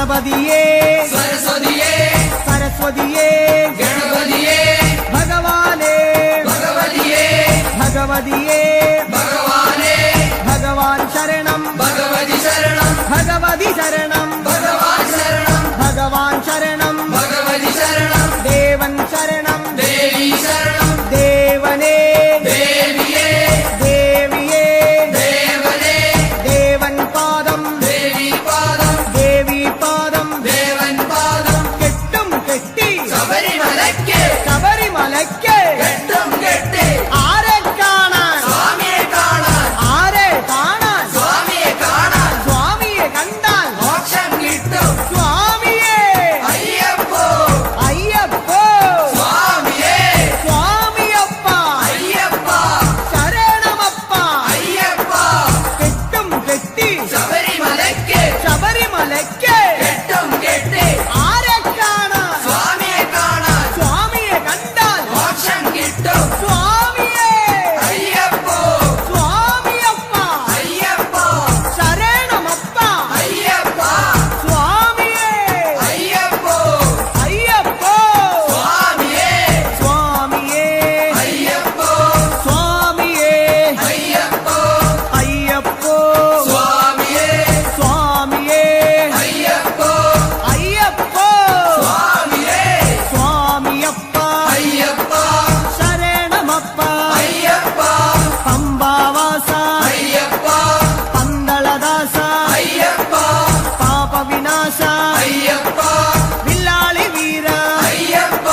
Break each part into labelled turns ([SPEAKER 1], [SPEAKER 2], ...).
[SPEAKER 1] ഗണപതിയേ
[SPEAKER 2] സരസ്വതിയേ
[SPEAKER 1] സരസ്വതിയേ
[SPEAKER 2] ഗണപതിയേ
[SPEAKER 1] ഭഗവാനേ
[SPEAKER 2] ഭഗവതിയേ
[SPEAKER 1] ഭഗവതിയേ
[SPEAKER 2] ഭഗവാനേ
[SPEAKER 1] ഭഗവാൻ ശരണം
[SPEAKER 2] ഭഗവതി ശരണം
[SPEAKER 1] ഭഗവതി ശരണം
[SPEAKER 2] ഭഗവാൻ ശരണം
[SPEAKER 1] ഭഗവാൻ ശരണം
[SPEAKER 2] ഭഗവതി ശരണം
[SPEAKER 1] ദേവൻ ശരണം
[SPEAKER 2] ദേവി ശരണം
[SPEAKER 1] ദേവനേ
[SPEAKER 2] ദേവിയേ
[SPEAKER 1] ദേവിയേ
[SPEAKER 2] ദേവനേ
[SPEAKER 1] ദേവൻ പാദം
[SPEAKER 2] ദേവി പാദം
[SPEAKER 1] ദേവി പാദം
[SPEAKER 2] ദേവൻ പാദം
[SPEAKER 1] കെട്ടും കെട്ടി
[SPEAKER 2] ശബരിമലയ്ക്ക്
[SPEAKER 1] ശബരിമലയ്ക്ക്
[SPEAKER 2] കെട്ടും കെട്ടി
[SPEAKER 1] ആരെ കാണാൻ
[SPEAKER 2] സ്വാമിയെ കാണാൻ
[SPEAKER 1] ആരെ കാണാൻ
[SPEAKER 2] സ്വാമിയെ കാണാൻ
[SPEAKER 1] സ്വാമിയെ കണ്ടാൽ
[SPEAKER 2] മോക്ഷം കിട്ടും
[SPEAKER 1] സ്വാമിയേ
[SPEAKER 2] അയ്യപ്പോ
[SPEAKER 1] അയ്യപ്പോ
[SPEAKER 2] സ്വാമിയേ
[SPEAKER 1] സ്വാമിയപ്പ
[SPEAKER 2] അയ്യപ്പ
[SPEAKER 1] ശരണമപ്പ
[SPEAKER 2] അയ്യപ്പ
[SPEAKER 1] കെട്ടും കെട്ടി
[SPEAKER 2] ശബരിമലയ്ക്ക്
[SPEAKER 1] ശബരിമലയ്ക്ക്
[SPEAKER 2] കെട്ടും കെട്ടി
[SPEAKER 1] ആരെ കാണാൻ
[SPEAKER 2] സ്വാമിയെ കാണാൻ
[SPEAKER 1] സ്വാമിയെ കണ്ടാൽ
[SPEAKER 2] മോക്ഷം കിട്ടും
[SPEAKER 1] സ്വാമിയേ
[SPEAKER 2] അയ്യപ്പോ
[SPEAKER 1] സ്വാമിയപ്പ
[SPEAKER 2] അയ്യപ്പ
[SPEAKER 1] ശരണമപ്പ
[SPEAKER 2] അയ്യപ്പ
[SPEAKER 1] സ്വാമിയേ
[SPEAKER 2] അയ്യപ്പോ
[SPEAKER 1] അയ്യപ്പോ
[SPEAKER 2] സ്വാമിയേ
[SPEAKER 1] സ്വാമിയേ
[SPEAKER 2] അയ്യപ്പോ
[SPEAKER 1] സ്വാമിയേ
[SPEAKER 2] അയ്യപ്പോ
[SPEAKER 1] അയ്യപ്പോ
[SPEAKER 2] സ്വാമിയേ
[SPEAKER 1] സ്വാമിയേ
[SPEAKER 2] അയ്യപ്പോ
[SPEAKER 1] അയ്യപ്പോ
[SPEAKER 2] സ്വാമിയേ
[SPEAKER 1] സ്വാമിയപ്പ
[SPEAKER 2] അയ്യപ്പ
[SPEAKER 1] ശരണമപ്പ
[SPEAKER 2] അയ്യപ്പ
[SPEAKER 1] പമ്പാവാസ
[SPEAKER 2] അയ്യപ്പ
[SPEAKER 1] പന്തളദാസ
[SPEAKER 2] അയ്യപ്പ
[SPEAKER 1] പാപവിനാശ
[SPEAKER 2] അയ്യപ്പ
[SPEAKER 1] വില്ലാളി വീര
[SPEAKER 2] അയ്യപ്പ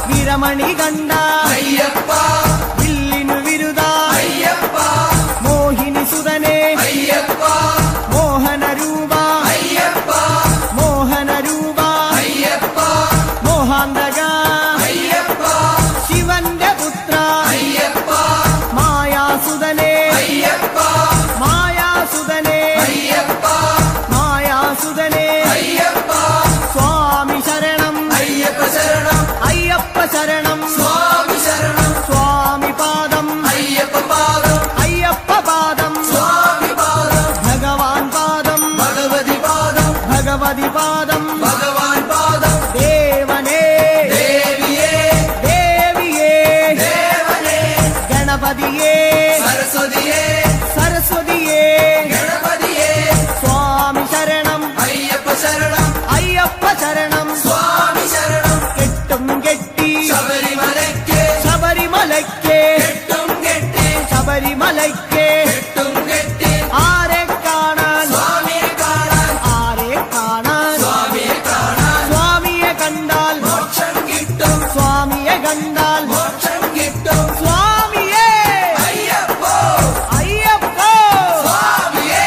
[SPEAKER 1] വീരമണി കണ്ട
[SPEAKER 2] അയ്യപ്പ
[SPEAKER 1] വില്ലിനു വിരുദ
[SPEAKER 2] അയ്യപ്പ
[SPEAKER 1] മോഹിനി സുതനെ
[SPEAKER 2] അയ്യപ്പ
[SPEAKER 1] മോഹനരൂപ
[SPEAKER 2] അയ്യപ്പ
[SPEAKER 1] മോഹനരൂപ
[SPEAKER 2] അയ്യപ്പ
[SPEAKER 1] മോഹാന്തക
[SPEAKER 2] അയ്യപ്പ
[SPEAKER 1] ശിവന്റെ പുത്ര
[SPEAKER 2] അയ്യപ്പ
[SPEAKER 1] മായാസുതനെ
[SPEAKER 2] അയ്യപ്പ
[SPEAKER 1] മായാസുതനെ
[SPEAKER 2] അയ്യപ്പ
[SPEAKER 1] മായാസുതനെ
[SPEAKER 2] അയ്യപ്പ
[SPEAKER 1] സ്വാമി ശരണം
[SPEAKER 2] അയ്യപ്പ ശരണം
[SPEAKER 1] അയ്യപ്പ ശരണം
[SPEAKER 2] സ്വാമി ശരണം
[SPEAKER 1] സ്വാമി പാദം
[SPEAKER 2] അയ്യപ്പ പാദം
[SPEAKER 1] അയ്യപ്പ പാദം
[SPEAKER 2] സ്വാമി പാദം
[SPEAKER 1] ഭഗവാൻ പാദം
[SPEAKER 2] ഭഗവതി പാദം
[SPEAKER 1] ഭഗവതി പാദം
[SPEAKER 2] ഭഗവാൻ പാദം
[SPEAKER 1] ദേവനേ
[SPEAKER 2] ദേവിയേ
[SPEAKER 1] ദേവിയേ
[SPEAKER 2] ദേവനേ
[SPEAKER 1] ഗണപതിയേ
[SPEAKER 2] സരസ്വതിയേ
[SPEAKER 1] സരസ്വതിയേ
[SPEAKER 2] ഗണപതിയേ
[SPEAKER 1] സ്വാമി ശരണം
[SPEAKER 2] അയ്യപ്പ ശരണം
[SPEAKER 1] അയ്യപ്പ ശരണം
[SPEAKER 2] സ്വാമി ശരണം
[SPEAKER 1] കെട്ടും കെട്ടി
[SPEAKER 2] ശബരിമലയ്ക്ക്
[SPEAKER 1] ശബരിമലയ്ക്ക്
[SPEAKER 2] കെട്ടും കെട്ടി
[SPEAKER 1] ശബരിമലയ്ക്ക്
[SPEAKER 2] കെട്ടും കെട്ടി
[SPEAKER 1] ആരെ കാണാൻ
[SPEAKER 2] സ്വാമിയെ കാണാൻ
[SPEAKER 1] ആരെ കാണാൻ
[SPEAKER 2] സ്വാമിയെ കാണാൻ
[SPEAKER 1] സ്വാമിയെ കണ്ടാൽ
[SPEAKER 2] മോക്ഷം കിട്ടും
[SPEAKER 1] സ്വാമിയെ കണ്ടാൽ
[SPEAKER 2] മോക്ഷം കിട്ടും
[SPEAKER 1] സ്വാമിയേ
[SPEAKER 2] അയ്യപ്പോ
[SPEAKER 1] അയ്യപ്പോ
[SPEAKER 2] സ്വാമിയേ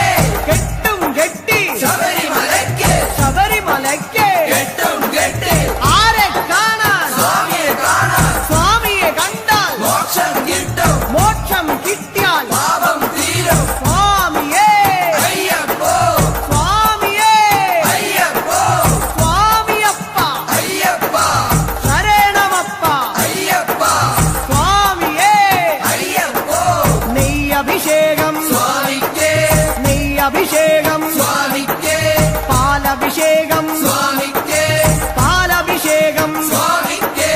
[SPEAKER 1] കെട്ടും കെട്ടി
[SPEAKER 2] ശബരിമലയ്ക്ക്
[SPEAKER 1] ശബരിമലയ്ക്ക്
[SPEAKER 2] കെട്ടും കെട്ടി
[SPEAKER 1] ആരെ കാണാൻ
[SPEAKER 2] സ്വാമിയെ കാണാൻ
[SPEAKER 1] സ്വാമിയെ കണ്ടാൽ
[SPEAKER 2] മോക്ഷം കിട്ടും
[SPEAKER 1] മോക്ഷം കിട്ടിയാൽ
[SPEAKER 2] പാപം തീരും
[SPEAKER 1] സ്വാമിയേ
[SPEAKER 2] അയ്യപ്പോ
[SPEAKER 1] സ്വാമിയേ
[SPEAKER 2] അയ്യപ്പോ
[SPEAKER 1] സ്വാമിയപ്പ
[SPEAKER 2] അയ്യപ്പ
[SPEAKER 1] ശരണമപ്പ
[SPEAKER 2] അയ്യപ്പ
[SPEAKER 1] സ്വാമിയേ
[SPEAKER 2] അയ്യപ്പോ
[SPEAKER 1] നെയ്യഭിഷേകം
[SPEAKER 2] സ്വാമിക്ക്
[SPEAKER 1] നെയ്യഭിഷേകം
[SPEAKER 2] സ്വാമിക്ക്
[SPEAKER 1] പാലഭിഷേകം
[SPEAKER 2] സ്വാമിക്ക്
[SPEAKER 1] പാലഭിഷേകം
[SPEAKER 2] സ്വാമിക്ക്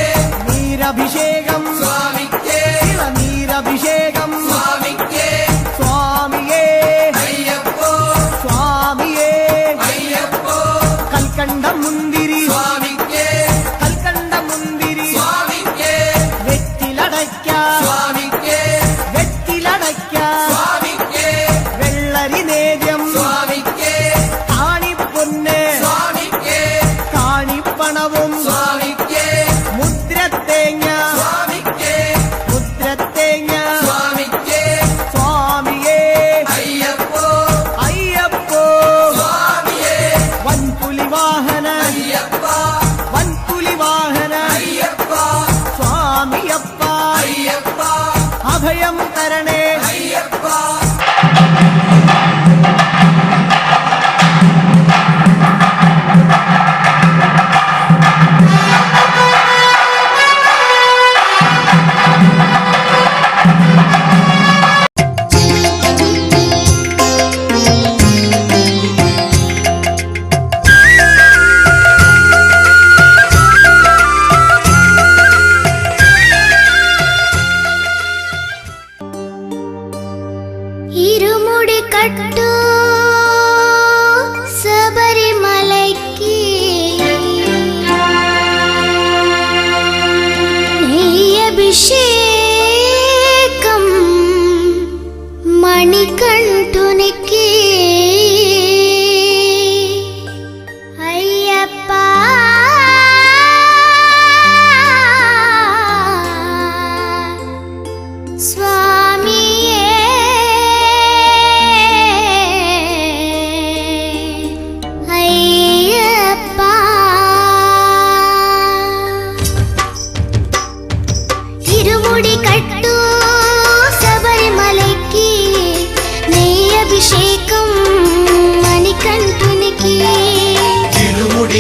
[SPEAKER 1] നീരഭിഷേകം
[SPEAKER 2] സ്വാമിക്ക്
[SPEAKER 1] നീരഭിഷേകം
[SPEAKER 2] സ്വാമിക്ക്
[SPEAKER 1] സ്വാമിയേ
[SPEAKER 2] അയ്യപ്പോ
[SPEAKER 1] സ്വാമിയേ
[SPEAKER 2] അയ്യപ്പോ
[SPEAKER 1] കൽക്കണ്ട മുന്തിരി
[SPEAKER 2] സ്വാമിക്ക്
[SPEAKER 1] കൽക്കണ്ട മുന്തിരി
[SPEAKER 2] സ്വാമിക്ക്
[SPEAKER 1] വെറ്റിലടയ്ക്ക
[SPEAKER 2] സ്വാമിക്ക്
[SPEAKER 1] വെറ്റിലടയ്ക്ക
[SPEAKER 2] സ്വാമിക്ക്
[SPEAKER 1] വെള്ളരി നേദ്യം
[SPEAKER 2] സ്വാമിക്ക്
[SPEAKER 1] കാണിപ്പൊന്ന്
[SPEAKER 2] സ്വാമിക്ക്
[SPEAKER 1] കാണിപ്പണവും
[SPEAKER 2] സ്വാമിക്ക്
[SPEAKER 1] മുദ്രത്തേങ്ങ
[SPEAKER 2] സ്വാമിക്ക്
[SPEAKER 1] മുദ്രത്തേങ്ങ
[SPEAKER 2] സ്വാമിക്ക്
[SPEAKER 1] സ്വാമിയേ
[SPEAKER 2] അയ്യപ്പോ
[SPEAKER 1] അയ്യപ്പോ
[SPEAKER 2] സ്വാമിയേ
[SPEAKER 1] വൻപുലി വാഹന
[SPEAKER 2] അയ്യപ്പ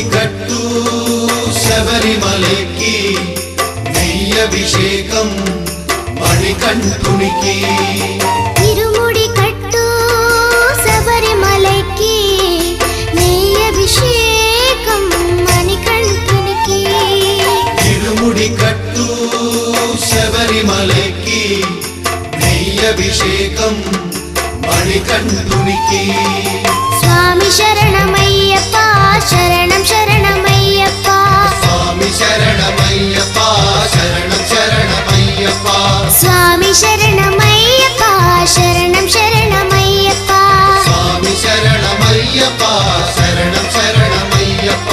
[SPEAKER 3] ఇరుముడి కట్టు శబరిమలకి నెయ్యభిషేకం మణికంఠునికి
[SPEAKER 4] ఇరుముడి కట్టు శబరిమలకి నెయ్యభిషేకం మణికంఠునికి
[SPEAKER 3] ఇరుముడి కట్టు శబరిమలకి నెయ్యభిషేకం మణికంఠునికి
[SPEAKER 4] స్వామి శరణమయ్యప్ప శరణం శరణమయ్యప్ప
[SPEAKER 3] స్వామి శరణమయ్యప్ప శరణం శరణమయ్యప్ప
[SPEAKER 4] స్వామి శరణమయ్యప్ప శరణం శరణమయ్యప్ప
[SPEAKER 3] స్వామి శరణమయ్యప్ప శరణం శరణమయ్యప్ప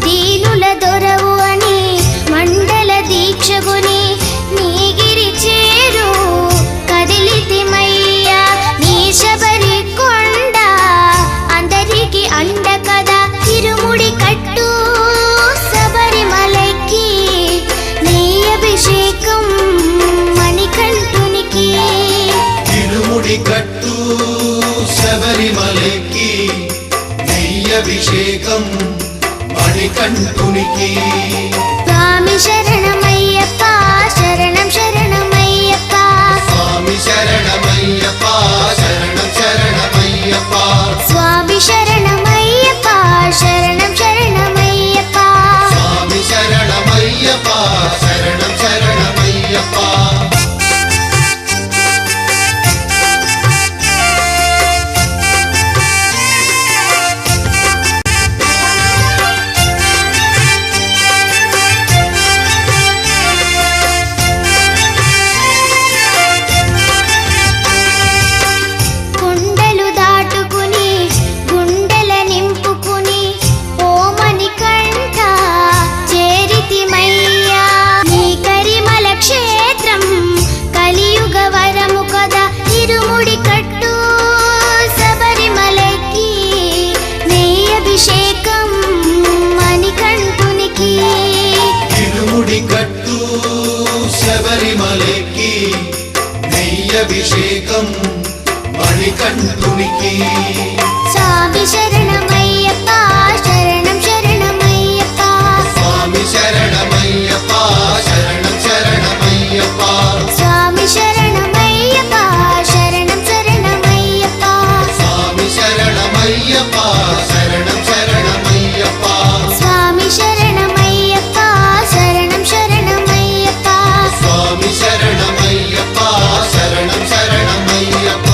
[SPEAKER 4] దీనుల దొరవు అని మండల దీక్షగుని నీగిరి చేరు కదిలితిమయ్యా నీ శబరి కొండ అందరికి అండ కదా ఇరుముడి కట్టు శబరిమలకి నెయ్యభిషేకం మణికంఠునికి
[SPEAKER 3] ఇరుముడి కట్టు శబరిమలకి నెయ్యభిషేకం మణికంఠునికి
[SPEAKER 4] స్వామి శరణమయ్యప్ప శరణం శరణమయ్యప్ప
[SPEAKER 3] స్వామి శరణమయ్యప్ప శరణం శరణమయ్యప్ప
[SPEAKER 4] స్వామి శరణమయ్యప్ప శరణం శరణమయ్యప్ప
[SPEAKER 3] స్వామి శరణమయ్యప్ప శరణం శరణమయ్యప్ప
[SPEAKER 4] కొండలు దాటుకుని గుండెల నింపుకుని ఓమని కంఠ చేరితిమయ్యా నీ కరిమల క్షేత్రం కలియుగ వరము కదా ఇరుముడి కట్టు శబరిమలకి నెయ్యభిషేకం మణికంఠునికి
[SPEAKER 3] ఇరుముడి కట్టు శబరిమలకి నెయ్యభిషేకం మణికంఠునికి
[SPEAKER 4] స్వామి శరణమయ్యప్ప శరణం శరణమయ్యప్ప
[SPEAKER 3] స్వామి శరణమయ్యప్ప శరణం శరణమయ్యప్ప
[SPEAKER 4] స్వామి శరణమయ్యప్ప శరణం శరణమయ్యప్ప
[SPEAKER 3] స్వామి శరణమయ్యప్ప శరణం శరణమయ్యప్ప
[SPEAKER 4] స్వామి శరణమయ్యప్ప శరణం శరణమయ్యప్ప
[SPEAKER 3] స్వామి శరణమయ్యప్ప శరణం శరణమయ్యప్ప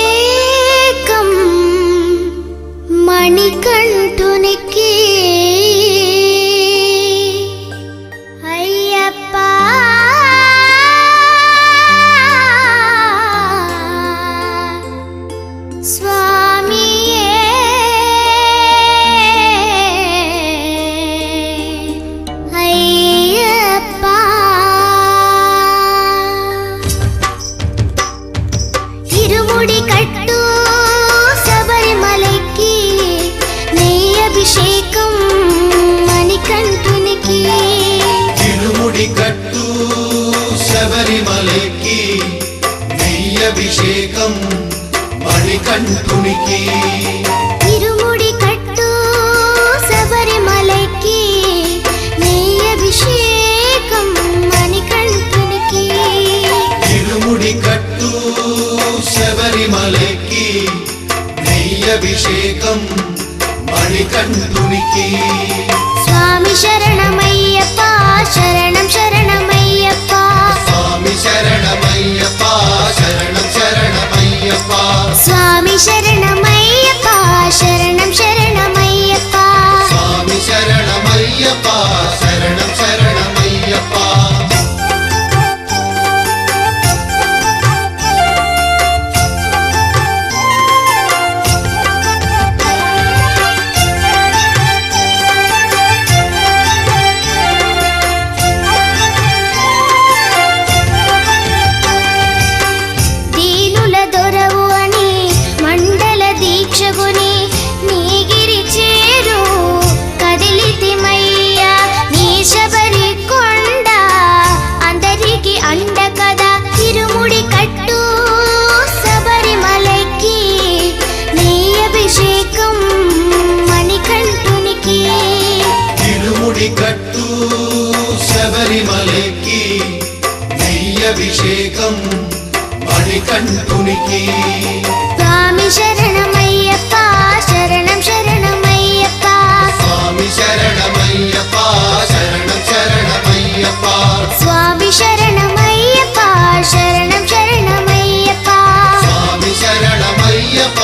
[SPEAKER 4] అభిషేకం మణికంఠునికి అయ్యప్ప స్వామియే అయ్యప్ప ఇరుముడి కట్టు శబరిమలకి నెయ్యి అభిషేకం మణికంఠునికి
[SPEAKER 3] ఇరుముడి కట్టు శబరిమలకి నెయ్యభిషేకం మణికంఠునికి
[SPEAKER 4] ఇరుముడి కట్టు శబరిమలకి నెయ్యి అభిషేకం మణికంఠునికి
[SPEAKER 3] ఇరుముడి కట్టు శబరిమలకి నెయ్యభిషేకం మణికంఠునికి
[SPEAKER 4] స్వామి శరణమయ్యప్ప శరణం శరణమయ్యప్ప
[SPEAKER 3] స్వామి శరణమయ్యప్ప శరణం శరణమయ్యప్ప
[SPEAKER 4] స్వామి శరణమయ్యప్ప శరణం శరణమయ్యప్ప
[SPEAKER 3] స్వామి శరణమయ్యప్ప శరణం శరణమయ్యప్ప
[SPEAKER 4] దీనుల దొరవు అని మండల దీక్షగుని నీగిరి చేరు కదిలితిమయ్యా నీ శబరి కొండ అందరికి అండ కదా ఇరుముడి కట్టు శబరిమలకి నీ అభిషేకం మణికంఠునికి
[SPEAKER 3] ఇరుముడి కట్టు శబరిమలకి నెయ్యభిషేకం మణికంఠునికి
[SPEAKER 4] స్వామి శరణమయ్యప్ప శరణం శరణమయ్యప్ప
[SPEAKER 3] స్వామి శరణమయ్యప్ప శరణం శరణమయ్యప్ప
[SPEAKER 4] స్వామి శరణమయ్యప్ప శరణం శరణమయ్యప్ప
[SPEAKER 3] స్వామి శరణమయ్యప్ప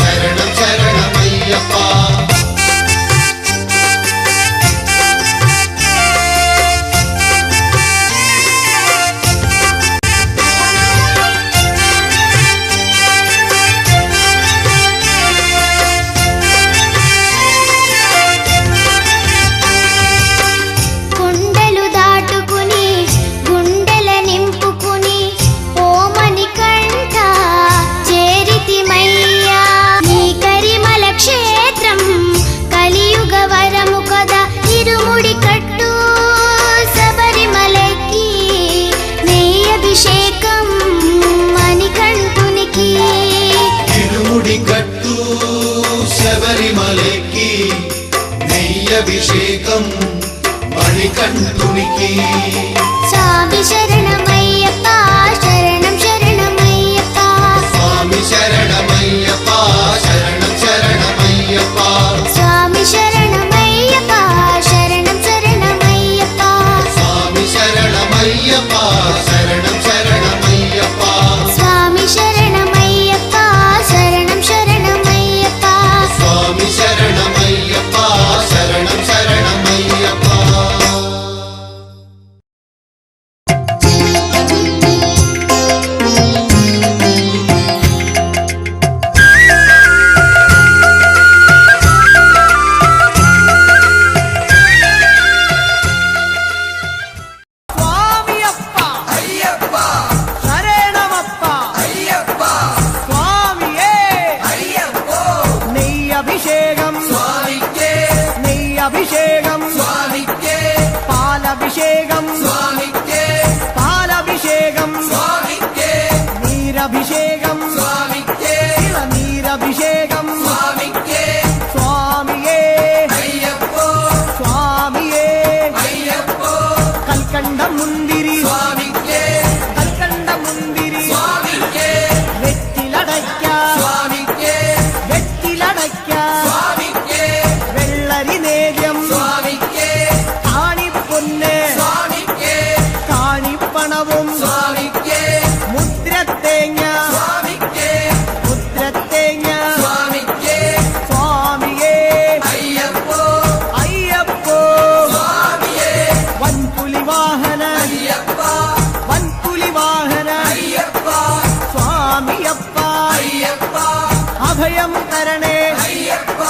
[SPEAKER 3] శరణం శరణమయ్యప్ప ശരണമയ്യപ്പ ശരണം ശരണമയ്യപ്പ
[SPEAKER 4] സ്വാമി ശരണമയ്യപ്പ ശരണം ശരണമയ്യപ്പ
[SPEAKER 3] സ്വാമി ശരണമയ്യപ്പ ശരണം ശരണമയ്യപ്പ
[SPEAKER 1] സ്വാമിയപ്പ
[SPEAKER 2] അയ്യപ്പ
[SPEAKER 1] ശരണമപ്പ
[SPEAKER 2] അയ്യപ്പ
[SPEAKER 1] സ്വാമിയേ
[SPEAKER 2] അയ്യപ്പോ
[SPEAKER 1] നെയ്യഭിഷേകം
[SPEAKER 2] സ്വാമിക്കേ
[SPEAKER 1] നെയ്യഭിഷേകം
[SPEAKER 2] സ്വാമിക്കേ
[SPEAKER 1] പാലഭിഷേകം
[SPEAKER 2] സ്വാമിക്കേ
[SPEAKER 1] പാലഭിഷേകം
[SPEAKER 2] സ്വാമിക്കേ
[SPEAKER 1] നീരഭിഷേകം
[SPEAKER 2] സ്വാമിക്കേ
[SPEAKER 1] നീരഭിഷേകം
[SPEAKER 2] സ്വാമിക്കേ
[SPEAKER 1] സ്വാമിയേ
[SPEAKER 2] അയ്യപ്പോ
[SPEAKER 1] സ്വാമിയേ
[SPEAKER 2] അയ്യപ്പോ
[SPEAKER 1] കൽക്കണ്ട മുന്തിരി
[SPEAKER 2] സ്വാമിക്കേ
[SPEAKER 1] കൽക്കണ്ട മുന്തിരി
[SPEAKER 2] സ്വാമിക്കേ
[SPEAKER 1] വെറ്റിലടയ്ക്ക
[SPEAKER 2] സ്വാമിക്കേ
[SPEAKER 1] വെറ്റിലടയ്ക്ക
[SPEAKER 2] സ്വാമിക്കേ
[SPEAKER 1] വെള്ളരി നേദ്യം
[SPEAKER 2] സ്വാമിക്കേ
[SPEAKER 1] കാണിപ്പൊന്ന്
[SPEAKER 2] സ്വാമിക്കേ
[SPEAKER 1] കാണിപ്പണവും
[SPEAKER 2] സ്വാമിക്കേ
[SPEAKER 1] മുദ്രത്തേങ്ങ
[SPEAKER 2] സ്വാമിക്കേ
[SPEAKER 1] മുദ്രത്തേങ്ങ
[SPEAKER 2] സ്വാമിക്കേ
[SPEAKER 1] സ്വാമിയേ
[SPEAKER 2] അയ്യപ്പോ
[SPEAKER 1] അയ്യപ്പോ
[SPEAKER 2] സ്വാമിയേ
[SPEAKER 1] വൻപുലി വാഹന
[SPEAKER 2] അയ്യപ്പ
[SPEAKER 1] വൻപുലി വാഹന
[SPEAKER 2] അയ്യപ്പ
[SPEAKER 1] സ്വാമിയപ്പ
[SPEAKER 2] അയ്യപ്പ
[SPEAKER 1] അഭയം തരണേ
[SPEAKER 2] അയ്യപ്പ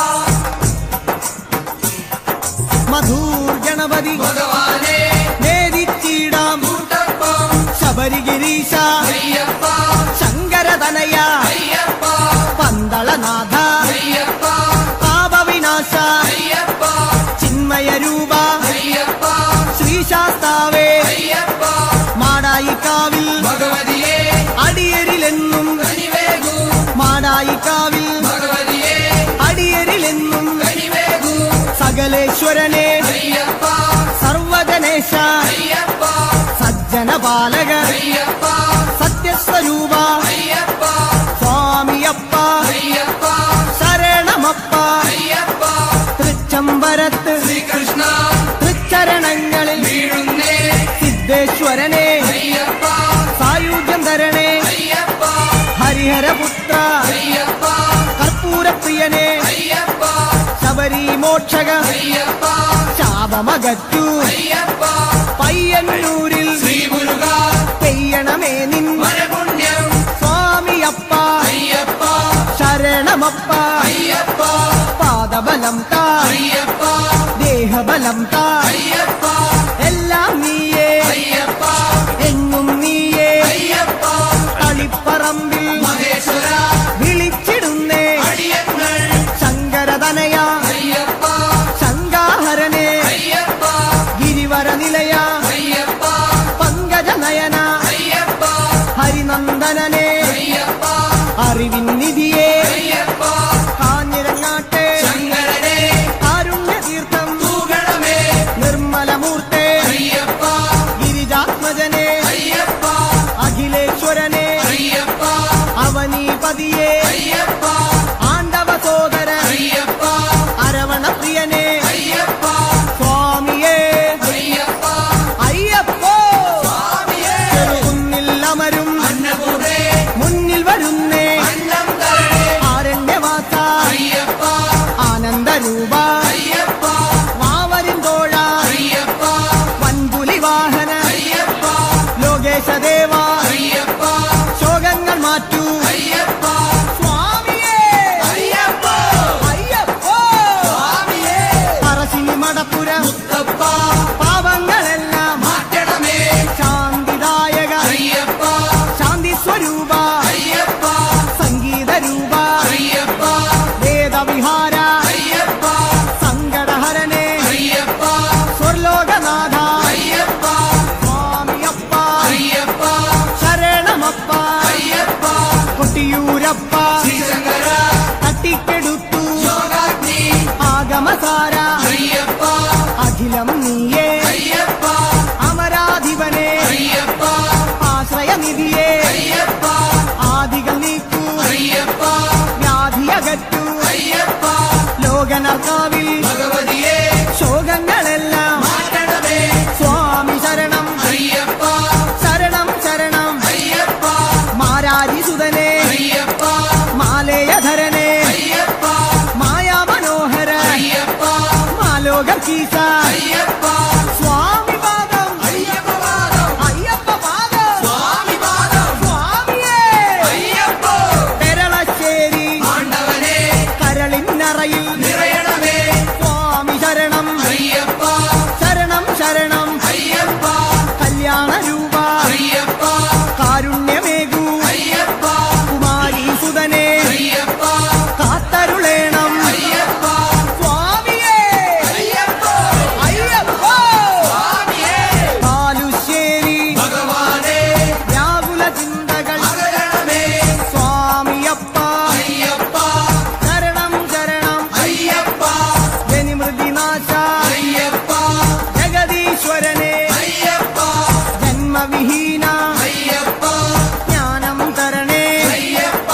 [SPEAKER 1] മധൂർ ഗണപതി
[SPEAKER 2] ഭഗവാനേ
[SPEAKER 1] നേദിച്ചിടാം
[SPEAKER 2] കൂട്ടപ്പം
[SPEAKER 1] ശബരിഗിരീശ
[SPEAKER 2] അയ്യപ്പ
[SPEAKER 1] ശങ്കരതനയ
[SPEAKER 2] അയ്യപ്പ
[SPEAKER 1] പന്തളനാഥ
[SPEAKER 2] അയ്യപ്പ
[SPEAKER 1] പാപവിനാശ
[SPEAKER 2] അയ്യപ്പ
[SPEAKER 1] ചിന്മയ രൂപ
[SPEAKER 2] അയ്യപ്പ
[SPEAKER 1] ശ്രീശാസ്താവേ
[SPEAKER 2] അയ്യപ്പ
[SPEAKER 1] മാടായിക്കാവിൽ
[SPEAKER 2] ഭഗവതിയേ
[SPEAKER 1] അടിയരിലെന്നും
[SPEAKER 2] കനിവേകൂ
[SPEAKER 1] മാടായിക്കാവിൽ
[SPEAKER 2] ഭഗവതിയേ
[SPEAKER 1] അടിയരിലെന്നും
[SPEAKER 2] കനിവേകൂ
[SPEAKER 1] സകലേശ്വരനെ
[SPEAKER 2] അയ്യപ്പ
[SPEAKER 1] സർവജനേശ
[SPEAKER 2] അയ്യപ്പ
[SPEAKER 1] സജ്ജനപാലക
[SPEAKER 2] അയ്യപ്പ
[SPEAKER 1] സത്യസ്വരൂപ
[SPEAKER 2] അയ്യപ്പ
[SPEAKER 1] സ്വാമിയപ്പ
[SPEAKER 2] അയ്യപ്പ
[SPEAKER 1] ശരണമപ്പ
[SPEAKER 2] അയ്യപ്പ
[SPEAKER 1] തൃച്ചംബരത്ത്
[SPEAKER 2] ശ്രീകൃഷ്ണ
[SPEAKER 1] തൃച്ചരണങ്ങളിൽ
[SPEAKER 2] വീഴുന്നേ
[SPEAKER 1] സിദ്ധേശ്വരനെ
[SPEAKER 2] അയ്യപ്പ
[SPEAKER 1] സായുജ്യം തരണേ
[SPEAKER 2] അയ്യപ്പ
[SPEAKER 1] ഹരിഹരപുത്ര
[SPEAKER 2] അയ്യപ്പ
[SPEAKER 1] കർപ്പൂരപ്രിയനെ
[SPEAKER 2] അയ്യപ്പ
[SPEAKER 1] ശബരി മോക്ഷക
[SPEAKER 2] അയ്യപ്പ
[SPEAKER 1] ശാപമകറ്റു
[SPEAKER 2] അയ്യപ്പ
[SPEAKER 1] പയ്യന്നൂരിൽ
[SPEAKER 2] ശ്രീമുരുക
[SPEAKER 1] പെയ്യണമേ നിൻ
[SPEAKER 2] വരപുണ്യം
[SPEAKER 1] സ്വാമിയപ്പ
[SPEAKER 2] അയ്യപ്പ
[SPEAKER 1] ശരണമപ്പ
[SPEAKER 2] അയ്യപ്പ
[SPEAKER 1] പാദബലം താ
[SPEAKER 2] അയ്യപ്പ
[SPEAKER 1] ദേഹബലം താ
[SPEAKER 2] അയ്യപ്പ
[SPEAKER 1] എല്ലാം നീയേ
[SPEAKER 2] അയ്യപ്പ
[SPEAKER 1] എങ്ങും നീയേ
[SPEAKER 2] അയ്യപ്പ
[SPEAKER 1] കളിപ്പറമ്പിൽ
[SPEAKER 2] മഹേശ്വര
[SPEAKER 1] വിളിച്ചിടുന്നേ
[SPEAKER 2] അടിയങ്ങൾ
[SPEAKER 1] ശങ്കരതനയ
[SPEAKER 2] അയ്യപ്പ
[SPEAKER 1] ശങ്കാഹരനെ
[SPEAKER 2] അയ്യപ്പ
[SPEAKER 1] ഗിരിവര നിലയ
[SPEAKER 2] അയ്യപ്പ
[SPEAKER 1] പങ്കജനയന
[SPEAKER 2] അയ്യപ്പ
[SPEAKER 1] ഹരിനന്ദനനെ
[SPEAKER 2] അയ്യപ്പ
[SPEAKER 1] അറിവിൻ നിധിയെ
[SPEAKER 2] അയ്യപ്പ
[SPEAKER 1] കാഞ്ഞിരങ്ങാട്ടെ
[SPEAKER 2] ശങ്കരനെ
[SPEAKER 1] കാരുണ്യതീർത്ഥം
[SPEAKER 2] തൂകണമേ
[SPEAKER 1] നിർമ്മലമൂർത്തെ
[SPEAKER 2] അയ്യപ്പ
[SPEAKER 1] ഗിരിജാത്മജനെ
[SPEAKER 2] അയ്യപ്പ
[SPEAKER 1] അഖിലേശ്വരനെ
[SPEAKER 2] അയ്യപ്പ
[SPEAKER 1] അവനീപതിയെ
[SPEAKER 2] അയ്യപ്പ
[SPEAKER 1] ആണ്ടവ സോദര
[SPEAKER 2] അയ്യപ്പ
[SPEAKER 1] അരവണപ്രിയനെ
[SPEAKER 2] അയ്യപ്പ
[SPEAKER 1] സ്വാമിയേ
[SPEAKER 2] അയ്യപ്പ
[SPEAKER 1] അയ്യപ്പോ
[SPEAKER 2] സ്വാമിയേ
[SPEAKER 1] ചെറുകുന്നിൽ അമരും
[SPEAKER 2] അന്നപൂർണേ
[SPEAKER 1] മുന്നിൽ വരുന്നേ
[SPEAKER 2] അന്നം തരണേ
[SPEAKER 1] ആരണ്യവാസ
[SPEAKER 2] അയ്യപ്പ
[SPEAKER 1] ആനന്ദരൂപ
[SPEAKER 2] അയ്യപ്പ
[SPEAKER 1] വാവരിന്തോഴ
[SPEAKER 2] അയ്യപ്പ
[SPEAKER 1] വൻപുലി വാഹന
[SPEAKER 2] അയ്യപ്പ
[SPEAKER 1] ലോകേശദേവ
[SPEAKER 2] അയ്യപ്പ
[SPEAKER 1] ശോകങ്ങൾ മാറ്റൂ
[SPEAKER 2] അയ്യപ്പ
[SPEAKER 1] സ്വാമിയേ
[SPEAKER 2] അയ്യപ്പ
[SPEAKER 1] അയ്യപ്പോ
[SPEAKER 2] സ്വാമിയേ
[SPEAKER 1] പറശ്ശിനി മടപ്പുര
[SPEAKER 2] മുത്തപ്പ
[SPEAKER 1] പാപങ്ങളെല്ലാം
[SPEAKER 2] മാറ്റണമേ
[SPEAKER 1] ശാന്തിദായക
[SPEAKER 2] അയ്യപ്പ
[SPEAKER 1] ശാന്തി സ്വരൂപ
[SPEAKER 2] അയ്യപ്പ
[SPEAKER 1] സംഗീതരൂപ
[SPEAKER 2] അയ്യപ്പ
[SPEAKER 1] വേദവിഹാര
[SPEAKER 2] അയ്യപ്പ
[SPEAKER 1] സങ്കടഹരനെ
[SPEAKER 2] അയ്യപ്പ
[SPEAKER 1] സ്വർലോകനാഥ
[SPEAKER 2] അയ്യപ്പ
[SPEAKER 1] സ്വാമിയപ്പ
[SPEAKER 2] അയ്യപ്പ
[SPEAKER 1] ശരണമപ്പ
[SPEAKER 2] അയ്യപ്പ
[SPEAKER 1] കൊട്ടിയൂരപ്പ
[SPEAKER 2] ശ്രീശങ്കര
[SPEAKER 1] തട്ടിക്കെടുത്തു
[SPEAKER 2] യോഗാഗ്നി
[SPEAKER 1] ആഗമസാര
[SPEAKER 2] അയ്യപ്പ
[SPEAKER 1] അഖിലം നീയേ
[SPEAKER 2] അയ്യപ്പ
[SPEAKER 1] അമരാധിപനെ
[SPEAKER 2] അയ്യപ്പ
[SPEAKER 1] ആശ്രയനിധിയെ
[SPEAKER 2] അയ്യപ്പ
[SPEAKER 1] ആദികൾ നീക്കൂ
[SPEAKER 2] അയ്യപ്പ
[SPEAKER 1] വ്യാധിയകറ്റു
[SPEAKER 2] അയ്യപ്പ
[SPEAKER 1] ലോകനർക്കാവിൽ
[SPEAKER 2] ഭഗവതിയെ
[SPEAKER 1] ശോകങ്ങളെല്ലാം
[SPEAKER 2] മാറ്റണമേ
[SPEAKER 1] സ്വാമി ശരണം
[SPEAKER 2] അയ്യപ്പ
[SPEAKER 1] വിഹീന
[SPEAKER 2] അയ്യപ്പ
[SPEAKER 1] ജ്ഞാനം തരണേ
[SPEAKER 2] അയ്യപ്പ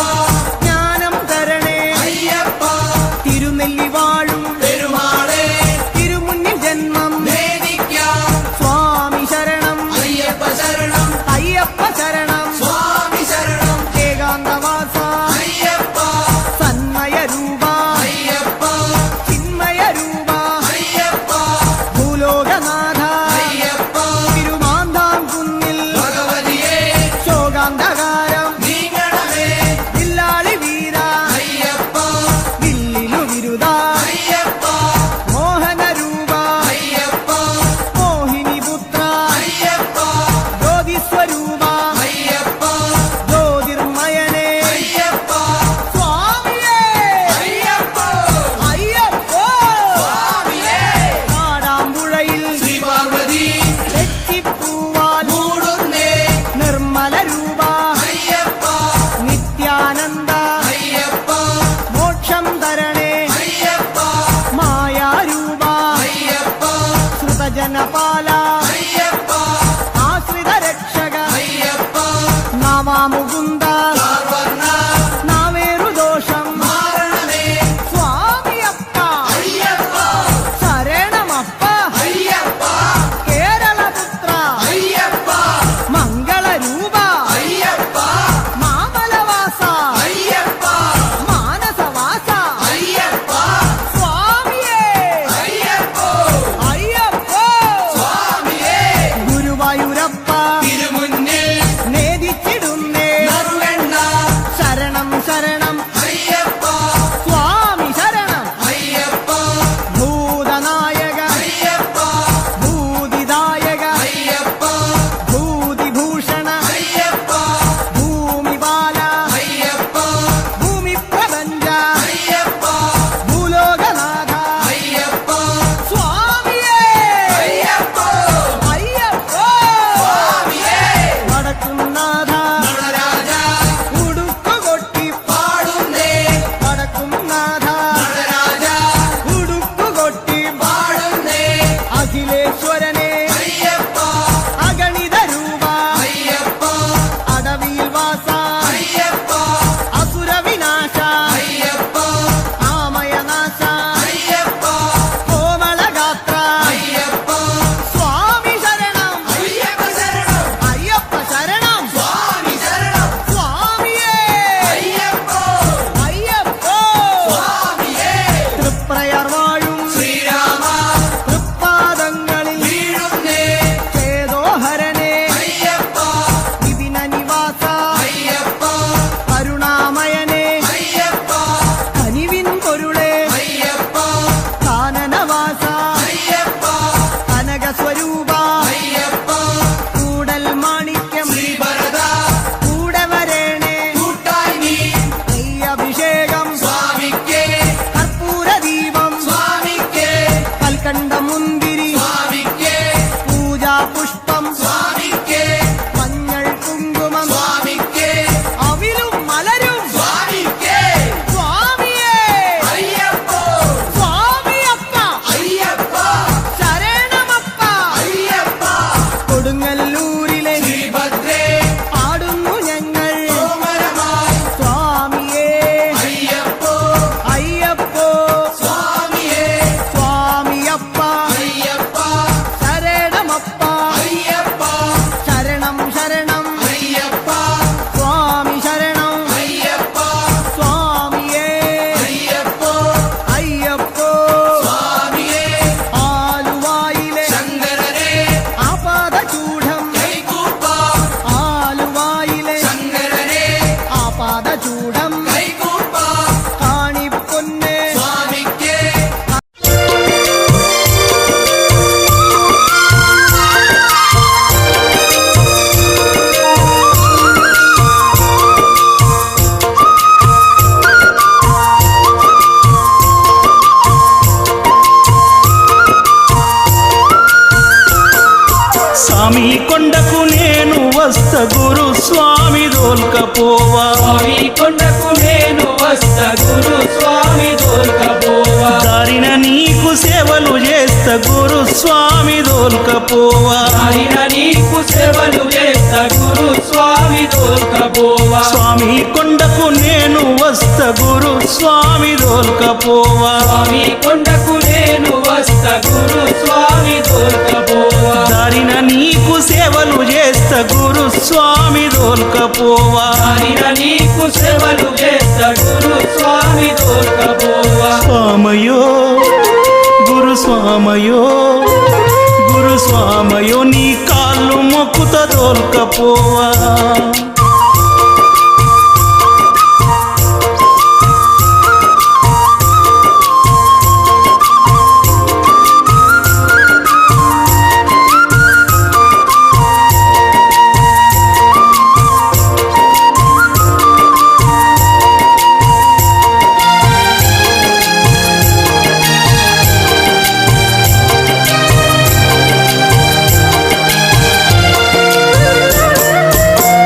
[SPEAKER 1] ജ്ഞാനം തരണേ
[SPEAKER 2] അയ്യപ്പ
[SPEAKER 1] തിരുനെല്ലി വാഴും
[SPEAKER 2] പെരുമാളെ
[SPEAKER 1] തിരുമുന്നിൽ ജന്മം
[SPEAKER 2] വേദിക്കാം
[SPEAKER 1] സ്വാമി ശരണം
[SPEAKER 2] അയ്യപ്പ ശരണം
[SPEAKER 1] അയ്യപ്പ ശരണം
[SPEAKER 2] സ്വാമി ശരണം
[SPEAKER 1] ഏകാന്തവാസ
[SPEAKER 2] അയ്യപ്പ
[SPEAKER 1] സന്മയ രൂപ
[SPEAKER 2] അയ്യപ്പ
[SPEAKER 1] ചിന്മയ രൂപ
[SPEAKER 2] അയ്യപ്പ
[SPEAKER 1] ഭൂലോകനാഥ
[SPEAKER 2] അയ്യപ്പ
[SPEAKER 1] തിരുമാന്താം കുന്നിൽ
[SPEAKER 2] ഭഗവതിയെ
[SPEAKER 1] ശോകാന്തകാരം
[SPEAKER 2] നീങ്ങണമേ
[SPEAKER 1] വില്ലാളി വീര
[SPEAKER 2] അയ്യപ്പ
[SPEAKER 1] വില്ലിനു വിരുദ
[SPEAKER 2] അയ്യപ്പ
[SPEAKER 1] മോഹന രൂപ
[SPEAKER 2] അയ്യപ്പ
[SPEAKER 1] മോഹിനി പുത്ര
[SPEAKER 2] അയ്യപ്പ
[SPEAKER 1] ജ്യോതിസ്വരൂപ
[SPEAKER 2] അയ്യപ്പ
[SPEAKER 1] ജ്യോതിർമയനേ
[SPEAKER 2] അയ്യപ്പ
[SPEAKER 1] സ്വാമിയേ
[SPEAKER 2] അയ്യപ്പ
[SPEAKER 1] അയ്യപ്പോ
[SPEAKER 2] സ്വാമിയേ
[SPEAKER 1] കാടാമ്പുഴയിൽ
[SPEAKER 2] ശ്രീ പാർവതി
[SPEAKER 1] തെറ്റിപ്പൂവാൽ
[SPEAKER 2] മൂടുന്നേ
[SPEAKER 1] നിർമ്മല രൂപ
[SPEAKER 2] അയ്യപ്പ
[SPEAKER 1] നിത്യാനന്ദ
[SPEAKER 2] അയ്യപ്പ
[SPEAKER 1] മോക്ഷം തരണേ
[SPEAKER 2] അയ്യപ്പ
[SPEAKER 1] മായാരൂപ
[SPEAKER 2] അയ്യപ്പ
[SPEAKER 1] ശ്രുതജനപാല
[SPEAKER 2] അയ്യപ്പ
[SPEAKER 1] ആശ്രിത രക്ഷക
[SPEAKER 2] അയ്യപ്പ
[SPEAKER 1] നവാമുകുന്ദ
[SPEAKER 2] പാർവർണ്ണ
[SPEAKER 1] നാവേറുദോഷം
[SPEAKER 2] മാറണമേ
[SPEAKER 1] സ്വാമിയപ്പ
[SPEAKER 2] അയ്യപ്പ
[SPEAKER 1] ശരണമപ്പ
[SPEAKER 2] അയ്യപ്പ
[SPEAKER 1] കേരളപുത്ര
[SPEAKER 2] അയ്യപ്പ
[SPEAKER 1] മംഗളരൂപ
[SPEAKER 2] അയ്യപ്പ
[SPEAKER 1] മാമലവാസ
[SPEAKER 2] അയ്യപ്പ
[SPEAKER 1] മാനസവാസ
[SPEAKER 2] അയ്യപ്പ
[SPEAKER 1] സ്വാമിയേ
[SPEAKER 2] അയ്യപ്പ
[SPEAKER 1] അയ്യപ്പോ
[SPEAKER 2] സ്വാമിയേ
[SPEAKER 1] ഗുരുവായൂരപ്പ
[SPEAKER 2] തിരുമുന്നിൽ
[SPEAKER 1] നേദിച്ചിടുന്നേ
[SPEAKER 2] നറുവെണ്ണ
[SPEAKER 1] ശരണം ശരണം
[SPEAKER 2] അയ്യപ്പ
[SPEAKER 1] സ്വാമി ശരണം
[SPEAKER 2] അയ്യപ്പ
[SPEAKER 1] ഭൂതനായക
[SPEAKER 2] അയ്യപ്പ
[SPEAKER 1] ഭൂതിദായക
[SPEAKER 2] അയ്യപ്പ
[SPEAKER 1] ഭൂതിഭൂഷണ
[SPEAKER 2] അയ്യപ്പ
[SPEAKER 1] ഭൂമിപാല
[SPEAKER 2] അയ്യപ്പ
[SPEAKER 1] ഭൂമിപ്രപഞ്ച
[SPEAKER 2] അയ്യപ്പ
[SPEAKER 1] ഭൂലോകനാഥ
[SPEAKER 2] അയ്യപ്പ
[SPEAKER 1] സ്വാമിയേ
[SPEAKER 2] അയ്യപ്പ
[SPEAKER 1] അയ്യപ്പോ
[SPEAKER 2] സ്വാമിയേ
[SPEAKER 1] വടക്കുംനാഥ
[SPEAKER 2] നടരാജ
[SPEAKER 1] ഉടുക്കുകൊട്ടി
[SPEAKER 2] പാടുന്നേ
[SPEAKER 1] വടക്കുംനാഥ
[SPEAKER 2] നടരാജ
[SPEAKER 1] ഉടുക്കുകൊട്ടി
[SPEAKER 2] പാടുന്നേ
[SPEAKER 1] അഖിലേശ്വരനെ
[SPEAKER 2] അയ്യപ്പ
[SPEAKER 1] അഗണിത രൂപ
[SPEAKER 2] അയ്യപ്പ
[SPEAKER 1] അടവിയിൽ വാസ
[SPEAKER 2] അയ്യപ്പ
[SPEAKER 1] അസുര വിനാശ
[SPEAKER 2] അയ്യപ്പ
[SPEAKER 1] ആമയനാശ
[SPEAKER 2] അയ്യപ്പ
[SPEAKER 1] കോമളഗാത്ര
[SPEAKER 2] അയ്യപ്പ
[SPEAKER 1] സ്വാമി ശരണം
[SPEAKER 2] അയ്യപ്പ ശരണം
[SPEAKER 1] അയ്യപ്പ ശരണം
[SPEAKER 2] സ്വാമി ശരണം
[SPEAKER 1] സ്വാമിയേ
[SPEAKER 2] അയ്യപ്പ
[SPEAKER 1] അയ്യപ്പോ
[SPEAKER 2] സ്വാമിയേ
[SPEAKER 1] തൃപ്രയർ വാഴും
[SPEAKER 2] ശ്രീരാമ
[SPEAKER 1] തൃപ്പാദങ്ങളിൽ
[SPEAKER 2] വീഴുന്നേ
[SPEAKER 1] ചേതോഹരനെ
[SPEAKER 2] അയ്യപ്പ
[SPEAKER 1] വിപിന നിവാസ
[SPEAKER 2] അയ്യപ്പ
[SPEAKER 1] കരുണാമയനെ
[SPEAKER 2] അയ്യപ്പ
[SPEAKER 1] കനിവിൻ പൊരുളെ
[SPEAKER 2] അയ്യപ്പ
[SPEAKER 1] കാനനവാസ
[SPEAKER 2] അയ്യപ്പ
[SPEAKER 1] കനകസ്വരൂപ
[SPEAKER 2] അയ്യപ്പ
[SPEAKER 1] കൂടൽ മാണിക്യം
[SPEAKER 2] ശ്രീഭരത
[SPEAKER 1] കൂടെ വരേണേ
[SPEAKER 2] കൂട്ടായി നീ
[SPEAKER 1] അഭിഷേകം
[SPEAKER 2] സ്വാമിക്കേ
[SPEAKER 1] കർപ്പൂരദീപം
[SPEAKER 2] സ്വാമിക്കേ
[SPEAKER 1] കൽക്കണ്ട മുന്തിരി
[SPEAKER 2] സ്വാമിക്കേ
[SPEAKER 1] പൂജാ പുഷ്പം
[SPEAKER 2] സ്വാമിക്കേ
[SPEAKER 1] മഞ്ഞൾ കുങ്കുമം
[SPEAKER 2] സ്വാമിക്കേ
[SPEAKER 1] അവിലും മലരും
[SPEAKER 2] സ്വാമിക്കേ
[SPEAKER 1] സ്വാമിയേ
[SPEAKER 2] അയ്യപ്പ
[SPEAKER 1] സ്വാമിയപ്പ
[SPEAKER 2] അയ്യപ്പ
[SPEAKER 1] ശരണമപ്പ
[SPEAKER 2] അയ്യപ്പ
[SPEAKER 1] കൊടുങ്ങല്ലൂരിലെ
[SPEAKER 2] ശ്രീഭദ്രേ
[SPEAKER 1] പാടുന്നു ഞങ്ങൾ
[SPEAKER 2] കോമരമായി
[SPEAKER 1] സ്വാമിയേ
[SPEAKER 2] അയ്യപ്പോ
[SPEAKER 1] അയ്യപ്പോ
[SPEAKER 2] സ്വാമിയേ
[SPEAKER 1] സ്വാമിയപ്പ
[SPEAKER 2] അയ്യപ്പ
[SPEAKER 1] ശരണമപ്പ
[SPEAKER 2] അയ്യപ്പ
[SPEAKER 1] ശരണം ശരണം
[SPEAKER 2] അയ്യപ്പ
[SPEAKER 1] സ്വാമി ശരണം
[SPEAKER 2] അയ്യപ്പ
[SPEAKER 1] സ്വാമിയേ
[SPEAKER 2] അയ്യപ്പോ
[SPEAKER 1] അയ്യപ്പോ
[SPEAKER 2] സ്വാമിയേ
[SPEAKER 1] ആലുവായിലെ
[SPEAKER 2] ശങ്കരനെ
[SPEAKER 1] ആപാദചൂഢം
[SPEAKER 2] കൈകൂപ്പാം
[SPEAKER 1] ആലുവായിലെ
[SPEAKER 2] ശങ്കരനെ
[SPEAKER 1] ആപാദചൂഢം
[SPEAKER 2] കൈകൂപ്പാം
[SPEAKER 1] കാണിപ്പൊന്നെ
[SPEAKER 2] സ്വാമിക്കേ
[SPEAKER 5] స్వామి కొండకు నేను వస్త గురు స్వామి దోల్కపోవా
[SPEAKER 6] స్వామి కొండకు నేను వస్తా గురు స్వామి దోల్కపోవా
[SPEAKER 5] దారిన నీకు సేవలు చేస్త గురు స్వామి దోల్కపోవా
[SPEAKER 6] ఆయన నీకు సేవలు చేస్తా దోల్కపోవా
[SPEAKER 5] స్వామి కొండకు నేను వస్త గురు స్వామి దోల్కపోవా
[SPEAKER 6] స్వామి కొండకు నేను వస్తా గురు స్వామి దోల్కపోవా
[SPEAKER 5] దారిన నీకు సేవలు చేస్త గురు స్వామి దోల్కపోవా
[SPEAKER 6] దారిన నీకు సేవలు చేస్తా గురు స్వామి దోల్కపోవా
[SPEAKER 5] స్వామయో గురు స్వామయో గురు స్వామయో నీ కాళ్ళు మొక్కుత దోల్కపోవా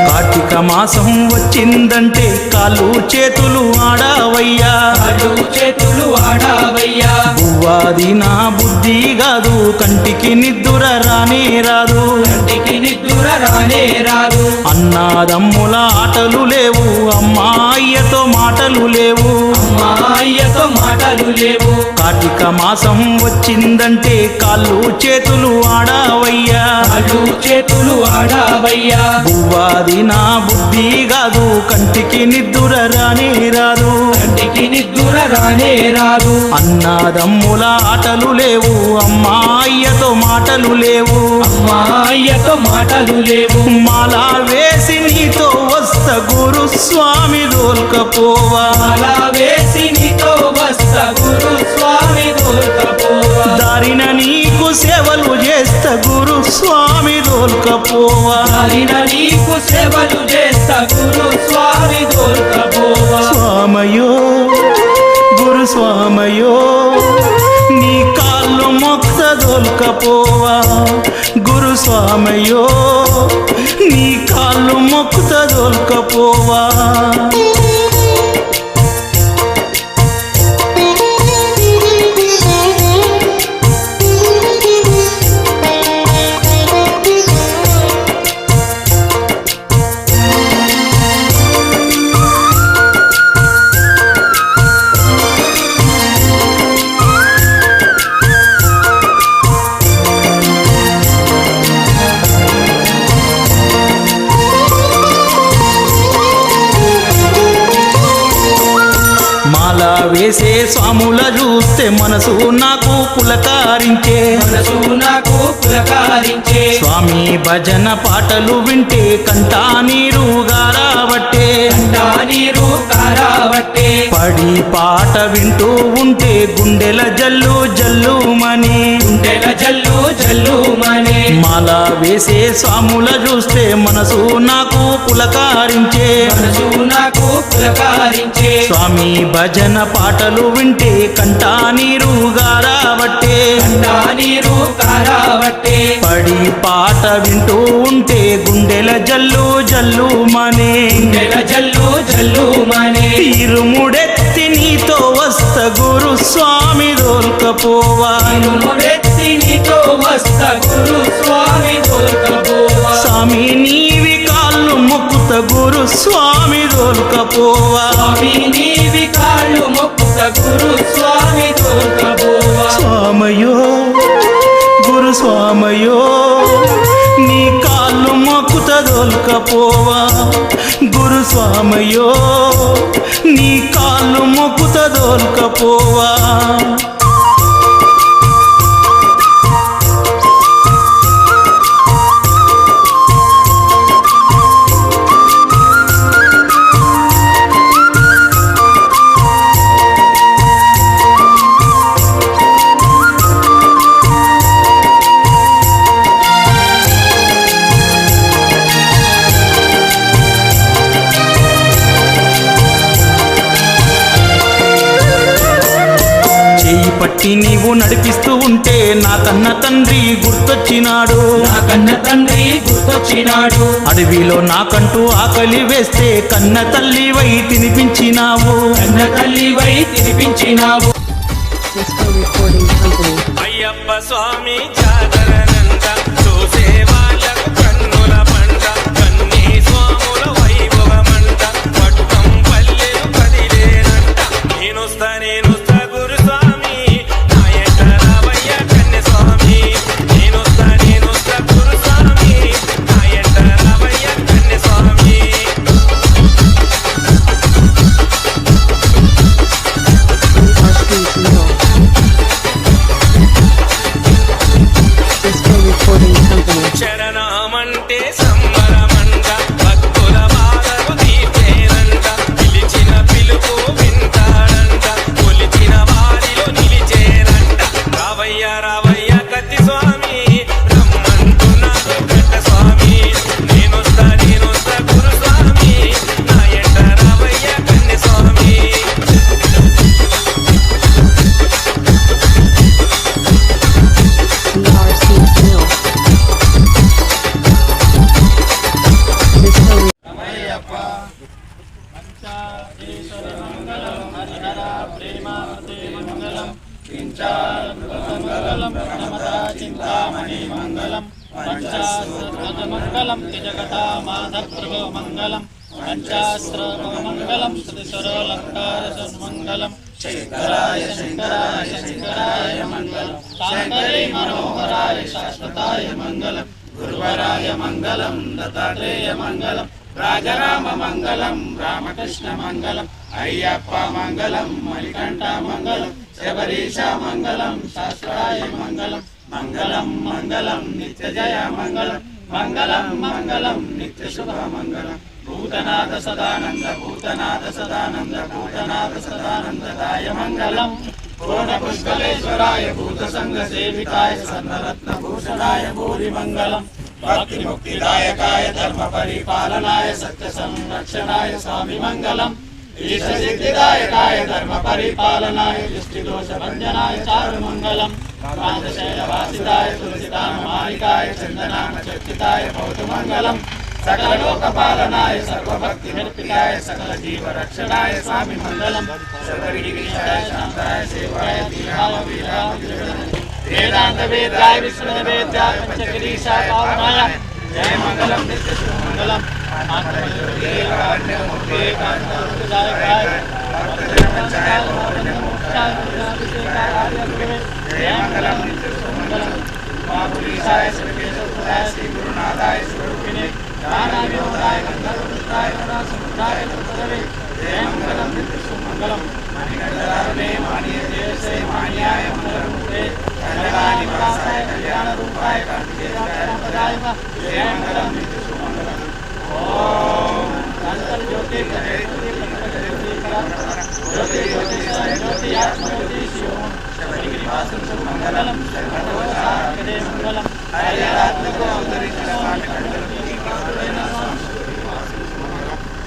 [SPEAKER 5] కార్తీక మాసం వచ్చిందంటే కాళ్ళు చేతులు ఆడావయ్యా
[SPEAKER 6] కాళ్ళు చేతులు ఆడావయ్యా
[SPEAKER 5] పువ్వాది నా బుద్ధి కాదు కంటికి నిద్దుర రానే రాదు
[SPEAKER 6] కంటికి నిద్దుర రానే రాదు
[SPEAKER 5] అన్నాదమ్ముల ఆటలు లేవు అమ్మాయ్యతో మాటలు లేవు
[SPEAKER 6] అమ్మాయ్యతో మాటలు లేవు
[SPEAKER 5] కార్తీక మాసం వచ్చిందంటే కాళ్ళు చేతులు ఆడావయ్యా
[SPEAKER 6] కాళ్ళు చేతులు ఆడావయ్యా
[SPEAKER 5] పువ్వాది నా బుద్ధి కాదు కంటికి నిద్దుర రానే రాదు
[SPEAKER 6] కంటికి నిద్దుర రానే రాదు
[SPEAKER 5] అన్నాదమ్ముల ఆటలు లేవు అమ్మాయ్యతో మాటలు లేవు
[SPEAKER 6] అమ్మాయ్యతో మాటలు లేవు
[SPEAKER 5] మాలా వేసి నీతో వస్త గురు స్వామి దోల్కపోవా
[SPEAKER 6] అలా వేసి నీతో వస్తా గురు స్వామి దోల్కపోవా
[SPEAKER 5] దారిన నీకు సేవలు చేస్త గురు స్వామి దోల్కపోవా
[SPEAKER 6] దారిన నీకు సేవలు చేస్తా గురు స్వామి దోల్కపోవా
[SPEAKER 5] స్వామయో గురు స్వామయో నీ కాళ్ళు మొక్త దోల్కపోవా గురు స్వామయో నీ కాళ్ళు మొక్కుత దోల్కపోవా మాల వేసే స్వాముల చూస్తే మనసు నాకు పులకారించే
[SPEAKER 6] మనసు నాకు పులకారించే
[SPEAKER 5] స్వామి భజన పాటలు వింటే కంటా నీరు గారాబట్టే
[SPEAKER 6] కంటా నీరు కారావట్టే
[SPEAKER 5] పడి పాట వింటూ ఉంటే గుండెల జల్లు జల్లుమని
[SPEAKER 6] గుండెల జల్లు జల్లు మనే
[SPEAKER 5] మాల వేసే స్వాముల చూస్తే మనసు నాకు పులకారించే
[SPEAKER 6] మనసు నాకు పులకారించే
[SPEAKER 5] స్వామి భజన పాటలు వింటే కంటా నీరు గారాబట్టే
[SPEAKER 6] కంటా నీరు కారావట్టే
[SPEAKER 5] పడి పాట వింటూ ఉంటే గుండెల జల్లు జల్లుమనే
[SPEAKER 6] గుండెల జల్లు జల్లు మనే
[SPEAKER 5] ఇరుముడెత్తి నీతో వస్త గురు స్వామి దోల్కపోవా
[SPEAKER 6] ముడెత్తి నీతో వస్తా గురు స్వామి దోల్కపోవా
[SPEAKER 5] స్వామి నీవి కాళ్ళు మొక్కుత గురు స్వామి దోల్కపోవా
[SPEAKER 6] స్వామి నీవి కాళ్ళు మొక్కుత గురు స్వామి దోల్కపోవా
[SPEAKER 5] స్వామయో గురు స్వామయో నీ కాళ్ళు మొక్కుత దోల్కపోవా గురు స్వామయో నీ కాళ్ళు మొక్కుత దోల్కపోవా చేయి పట్టి నీవు నడిపిస్తూ ఉంటే నా కన్న తండ్రి గుర్తొచ్చినాడు
[SPEAKER 6] నా కన్న తండ్రి గుర్తొచ్చినాడు
[SPEAKER 5] అడవిలో నాకంటూ ఆకలి వేస్తే కన్న తల్లివై తినిపించినావు
[SPEAKER 6] కన్న తల్లివై తినిపించినావు
[SPEAKER 7] Disco Recording Company.
[SPEAKER 5] అయ్యప్ప స్వామి జాగరనంద చూసే వాళ్ళకు కన్నుల పంట కన్నీ స్వాముల వైభవ
[SPEAKER 8] సంబరమంట భక్తుల బాధలు తీర్చేనంట పిలిచిన పిలుపు వింటాడంట కొలిచిన వారిలో నిలిచేనంట రావయ్య రావయ్య కత్తి స్వామి రమ్మంటున్నాడు గట్ట స్వామి నేనొస్తా గురుస్వామి నా ఎంట రావయ్య కన్నె స్వామి
[SPEAKER 7] BRC Mill. This holy
[SPEAKER 6] మంగళం జగతామాధప్రభో మంగళం పంచాస్త్రమంగళం శ్రుతిస్వరోలంకారసన్మంగళం శంకరాయ శంకరాయ శంకరాయ మంగళం శాంతరే మనోహరాయ శాశ్వతాయ మంగళం గురువరాయ మంగళం దత్తాత్రేయ మంగళం రాజరామ మంగళం రామకృష్ణ మంగళం అయ్యప్ప మంగళం మణికంఠ మంగళం శబరీశ మంగళం శాస్త్రాయ మంగళం మంగళం మంగళం నిత్య జయ మంగళం మంగళం మంగళం నిత్య శుభ మంగళం భూతనాథ సదానంద భూతనాథ సదానంద భూతనాథ సదానందదాయ మంగళం పూర్ణ పుష్కలేశ్వరాయ భూత సంఘ సేవికాయ సన్నరత్న భూషణాయ భూరి మంగళం భక్తి ముక్తిదాయకాయ ధర్మ పరిపాలనాయ సత్య సంరక్షణాయ స్వామి మంగళం ఈశ సిద్ధిదాయకాయ ధర్మ పరిపాలనాయ దృష్టి దోష భంజనాయ చారు మంగళం కాంతశైలవాసితాయ తులసితామాలికాయ చందనామ చర్చితాయ భౌత మంగళం సకల లోకపాలనాయ సర్వభక్తి నిర్పితాయ సకల జీవ రక్షణాయ స్వామి మంగళం సర్వగిరిగిరిశాయ శాంతాయ సేవాయ ధీరాయ వీరాయ వేదాంత వేద్యాయ విష్ణు వేద్యాయ పంచగిరీశాయ పావనాయ జయ మంగళం నిత్య శుభ మంగళం జయ మంగళం నిత్య శుభ మంగళం మహాపురీశాయ శ్రీకేశవరాయ శ్రీ గురునాథాయ స్వరూపిణే జ్ఞానావినోదాయ గంధర్వృత్తాయ సముద్రాయ సరస్వతే జయ మంగళం నిత్య శుభ మంగళం మణికంఠధారణే మాణియ దేవసే మాన్యాయ మంగళమూర్తే కళ్యాణివాసాయ కళ్యాణ రూపాయ కార్తికేయాయ జయ మంగళం నిత్య శుభ మంగళం ఓం అంతర్జ్యోతి ప్రజ్యోతి జ్యోతి జ్యోతి జ్యోతి ఆత్మజ్యోతి శివం శబరిగిరివాసం శుభ మంగళం సర్వసాకరే మంగళం హరిరాత్మకో అవతరించిన స్వామి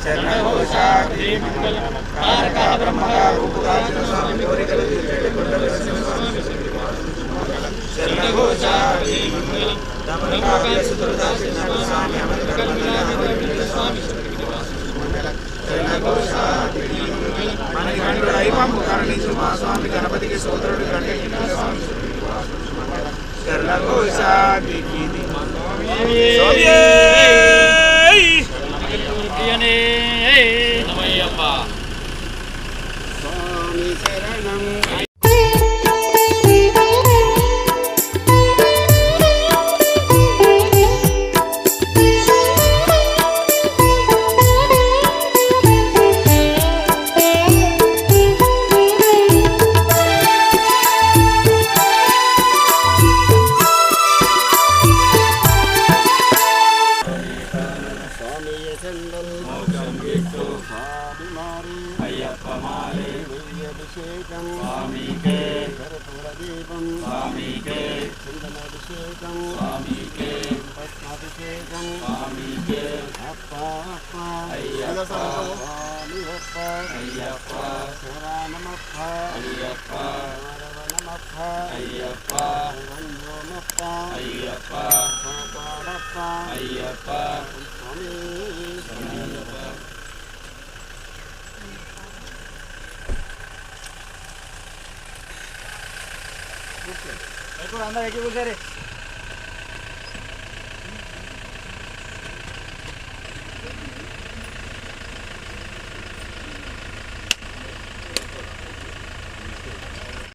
[SPEAKER 6] శరణఘోషాగ్రి మంగళం తారక బ్రహ్మగా రూపుదాచిన స్వామి కోరికలు తీర్చేటి కొండలసిన స్వామి శరణఘోషాగ్రి మంగళం దమనకావ్య సుతులదాసిన స్వామి అమృతకల్పన స్వామి శరణఘోషాగ్రి మంగళం మణికంఠుడు ఐపంపు కరుణించు మా స్వామి గణపతికి సోదరుడు గణేశ స్వామి శరణఘోషాగ్రి స్వామి శరణం అయ్యప్పమాభిషేకం స్వామికే కర్పూరదీపం స్వామికే చందనాభిషేకం స్వామికే పద్మాభిషేకం స్వామికే అప్ప అప్ప అయ్యప్ప స్వామి అప్ప అయ్యప్ప శరణమప్ప అయ్యప్ప రవణమప్ప అయ్యప్ప వందోమప్ప అయ్యప్ప పాడప్ప అయ్యప్ప స్వామి శరణమప్ప అందరూ ఎక్కి కూర్చోరే